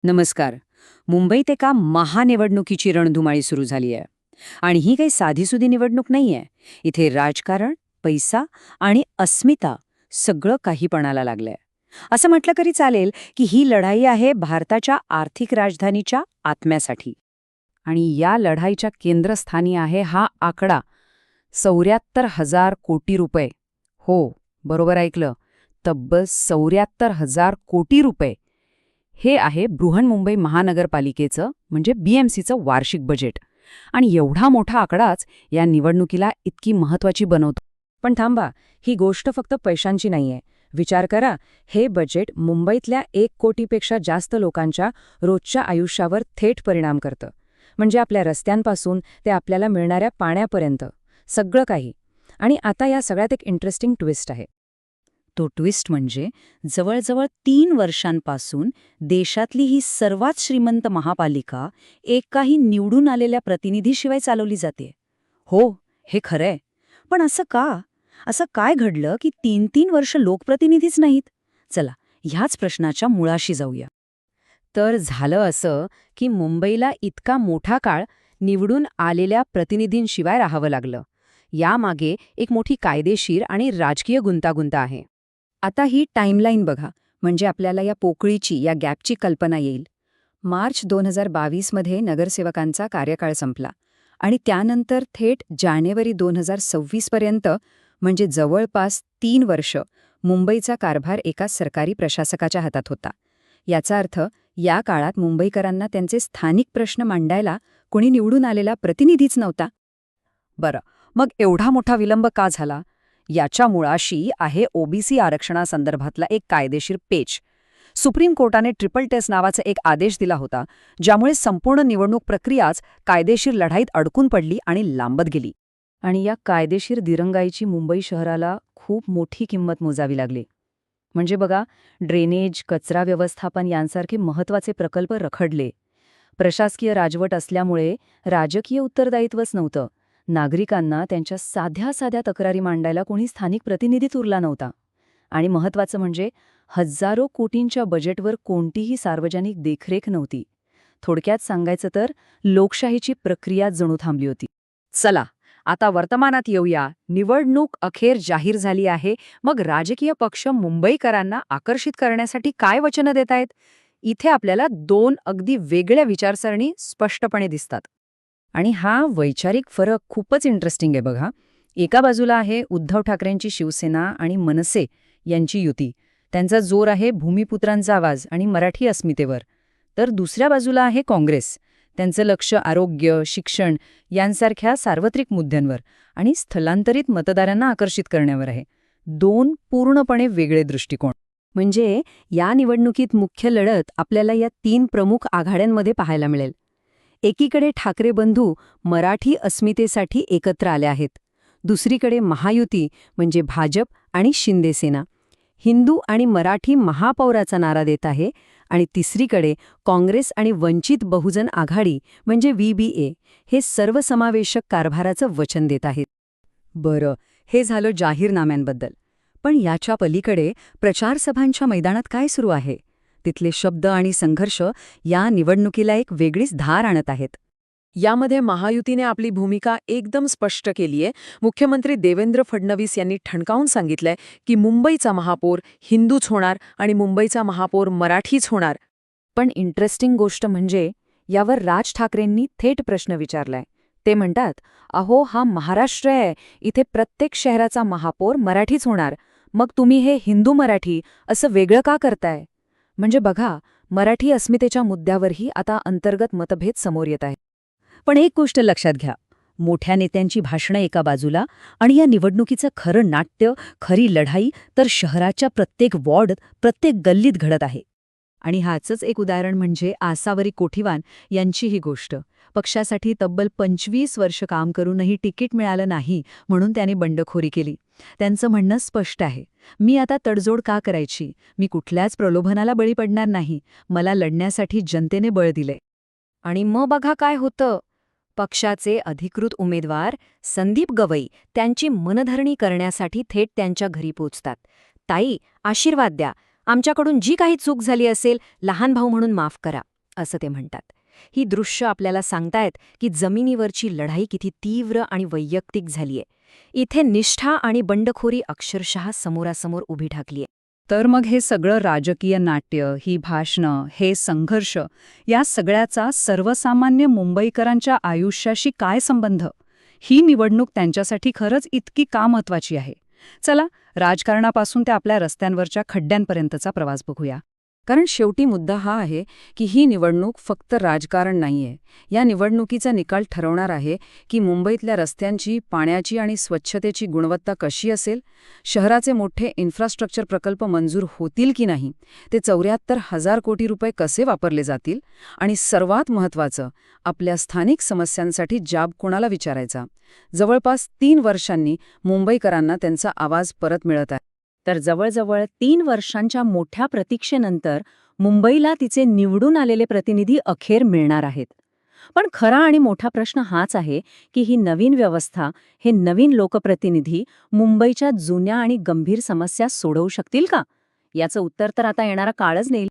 नमस्कार. मुंबईत एका महानिवडणुकीची रणधुमाळी सुरू झाली आहे. आणि ही काही साधीसुधी निवडणूक नाहीये. इथे राजकारण, पैसा आणि अस्मिता सगळं काही पणाला लागलंय. असं म्हटलं तरी चालेल की ही लढाई आहे भारताच्या आर्थिक राजधानीच्या आत्म्यासाठी. आणि या लढाईच्या केंद्रस्थानी आहे हा आकडा 74,000 कोटी रुपये. हो, बरोबर ऐकलं. तब्बल 74,000 कोटी रुपये. हे आहे बृहन्मुंबई महानगरपालिकेचं म्हणजे BMCचं वार्षिक बजेट. आणि एवढा मोठा आकडाच या निवडणुकीला इतकी महत्वाची बनवतो. पण थांबा, ही गोष्ट फक्त पैशांची नाहीये. विचार करा, हे बजेट मुंबईतल्या 1 कोटीपेक्षा जास्त लोकांच्या रोजच्या आयुष्यावर थेट परिणाम करतं. म्हणजे आपल्या रस्त्यांपासून ते आपल्याला मिळणाऱ्या पाण्यापर्यंत सगळं काही. आणि आता या सगळ्यात एक इंटरेस्टिंग ट्विस्ट आहे. तो ट्विस्ट म्हणजे जवळजवळ 3 वर्षांपासून देशातली ही सर्वात श्रीमंत महापालिका एकाही निवडून आलेल्या प्रतिनिधीशिवाय चालवली जाते. हो, हे खरंय. पण असं का? असं काय घडलं की 3 वर्ष लोकप्रतिनिधीच नाहीत? चला, ह्याच प्रश्नाच्या मुळाशी जाऊया. तर झालं असं की मुंबईला इतका मोठा काळ निवडून आलेल्या प्रतिनिधींशिवाय राहावं लागलं. यामागे एक मोठी कायदेशीर आणि राजकीय गुंतागुंत आहे. आता ही टाईमलाईन बघा, म्हणजे आपल्याला या पोकळीची, या गॅपची कल्पना येईल. मार्च 2022 मध्ये नगरसेवकांचा कार्यकाळ संपला आणि त्यानंतर थेट जानेवारी 2026 पर्यंत, म्हणजे जवळपास 3 वर्ष, मुंबईचा कारभार एका सरकारी प्रशासकाच्या हातात होता. याचा अर्थ या काळात मुंबईकरांना त्यांचे स्थानिक प्रश्न मांडायला कोणी निवडून आलेला प्रतिनिधीच नव्हता. बरं, मग एवढा मोठा विलंब का झाला? याच्या मुळाशी आहे OBC आरक्षणासंदर्भातला एक कायदेशीर पेच. सुप्रीम कोर्टाने ट्रिपल टेस्ट नावाचा एक आदेश दिला होता, ज्यामुळे संपूर्ण निवडणूक प्रक्रियाच कायदेशीर लढाईत अडकून पडली आणि लांबत गेली. आणि या कायदेशीर दिरंगाईची मुंबई शहराला खूप मोठी किंमत मोजावी लागली. म्हणजे बघा, ड्रेनेज, कचरा व्यवस्थापन यांसारखे महत्त्वाचे प्रकल्प रखडले. प्रशासकीय राजवट असल्यामुळे राजकीय उत्तरदायित्वच नव्हतं. नागरिकांना त्यांच्या साध्या साध्या तक्रारी मांडायला कोणी स्थानिक प्रतिनिधीच उरला नव्हता. आणि महत्त्वाचं म्हणजे हजारो कोटींच्या बजेटवर कोणतीही सार्वजनिक देखरेख नव्हती. थोडक्यात सांगायचं तर लोकशाहीची प्रक्रिया जणू थांबली होती. चला, आता वर्तमानात येऊया. निवडणूक अखेर जाहीर झाली आहे. मग राजकीय पक्ष मुंबईकरांना आकर्षित करण्यासाठी काय वचनं देत आहेत? इथे आपल्याला 2 अगदी वेगळ्या विचारसरणी स्पष्टपणे दिसतात. आणि हा वैचारिक फरक खूपच इंटरेस्टिंग आहे बघा. एका बाजूला आहे उद्धव ठाकरेंची शिवसेना आणि मनसे यांची युती. त्यांचा जोर आहे भूमिपुत्रांचा आवाज आणि मराठी अस्मितेवर. तर दुसऱ्या बाजूला आहे काँग्रेस. त्यांचं लक्ष आरोग्य, शिक्षण यांसारख्या सार्वत्रिक मुद्द्यांवर आणि स्थलांतरित मतदारांना आकर्षित करण्यावर आहे. 2 पूर्णपणे वेगळे दृष्टिकोन. म्हणजे या निवडणुकीत मुख्य लढत आपल्याला या 3 प्रमुख आघाड्यांमध्ये पाहायला मिळेल. एकीकडे ठाकरे बंधू मराठी अस्मितेसाठी एकत्र आले आहेत. दुसरीकडे महायुती म्हणजे भाजप आणि शिंदेसेना हिंदू आणि मराठी महापौराचा नारा देत आहे. आणि तिसरीकडे काँग्रेस आणि वंचित बहुजन आघाडी म्हणजे VBA हे सर्वसमावेशक कारभाराचं वचन देत आहेत. बरं, हे झालं जाहीरनाम्यांबद्दल. पण याच्या पलीकडे प्रचारसभांच्या मैदानात काय सुरू आहे? तिथले शब्द आणि संघर्ष या निवडणुकीला एक वेगळीच धार आणत आहेत. यामध्ये महायुतीने आपली भूमिका एकदम स्पष्ट केलीये. मुख्यमंत्री देवेंद्र फडणवीस यांनी ठणकावून सांगितलंय की मुंबईचा महापौर हिंदूच होणार आणि मुंबईचा महापौर मराठीच होणार. पण इंटरेस्टिंग गोष्ट म्हणजे यावर राज ठाकरेंनी थेट प्रश्न विचारलाय. ते म्हणतात, अहो, हा महाराष्ट्र आहे, इथे प्रत्येक शहराचा महापौर मराठीच होणार. मग तुम्ही हे हिंदू मराठी असं वेगळं का करताय? म्हणजे बघा, मराठी अस्मितेच्या मुद्द्यावरही आता अंतर्गत मतभेद समोर येत आहेत. पण एक गोष्ट लक्षात घ्या, मोठ्या नेत्यांची भाषणं एका बाजूला आणि या निवडणुकीचं खरं नाट्य, खरी लढाई तर शहराच्या प्रत्येक वॉर्ड, प्रत्येक गल्लीत घडत आहे. आणि ह्याचंच एक उदाहरण म्हणजे आसावरी कोठीवान यांची ही गोष्ट. पक्षासाठी तब्बल 25 वर्ष काम करूनही तिकीट मिळालं नाही म्हणून त्यांनी बंडखोरी केली. त्यांचं म्हणणं स्पष्ट आहे, मी आता तडजोड का करायची? मी कुठल्याच प्रलोभनाला बळी पडणार नाही. मला लढण्यासाठी जनतेने बळ दिले. आणि मग बघा काय होतं. पक्षाचे अधिकृत उमेदवार संदीप गवई त्यांची मनधरणी करण्यासाठी थेट त्यांच्या घरी पोचतात. ताई, आशीर्वाद द्या. आमच्याकडून जी काही चूक झाली असेल लहान भाऊ म्हणून माफ करा. असं ते म्हणतात. ही दृश्य आपल्याला सांगतायत की जमिनीवरची लढाई किती तीव्र आणि वैयक्तिक झालीय. इथे निष्ठा आणि बंडखोरी अक्षरशः समोरासमोर उभी ठाकलीय. तर मग हे सगळं राजकीय नाट्य, ही भाषणं, हे संघर्ष, या सगळ्याचा सर्वसामान्य मुंबईकरांच्या आयुष्याशी काय संबंध? ही निवडणूक त्यांच्यासाठी खरंच इतकी का महत्वाची आहे? चला, राजकारणापासून ते आपल्या रस्त्यांवरच्या खड्ड्यांपर्यंतचा प्रवास बघूया. कारण शेवटी मुद्दा हा आहे की ही निवडणूक फक्त राजकारण नाहीये. या निवडणुकीचा निकाल ठरवणार आहे की मुंबईतल्या रस्त्यांची, पाण्याची आणि स्वच्छतेची गुणवत्ता कशी असेल, शहराचे मोठे इन्फ्रास्ट्रक्चर प्रकल्प मंजूर होतील की नाही, ते 74,000 कोटी रुपये कसे वापरले जातील, आणि सर्वात महत्त्वाचं, आपल्या स्थानिक समस्यांसाठी जाब कोणाला विचारायचा. जवळपास 3 वर्षांनी मुंबईकरांना त्यांचा आवाज परत मिळत आहे. तर जवळजवळ 3 वर्षांच्या मोठ्या प्रतीक्षेनंतर मुंबईला तिचे निवडून आलेले प्रतिनिधी अखेर मिळणार आहेत. पण खरा आणि मोठा प्रश्न हाच आहे की ही नवीन व्यवस्था, हे नवीन लोकप्रतिनिधी मुंबईच्या जुन्या आणि गंभीर समस्या सोडवू शकतील का? याचं उत्तर तर आता येणारा काळच देईल.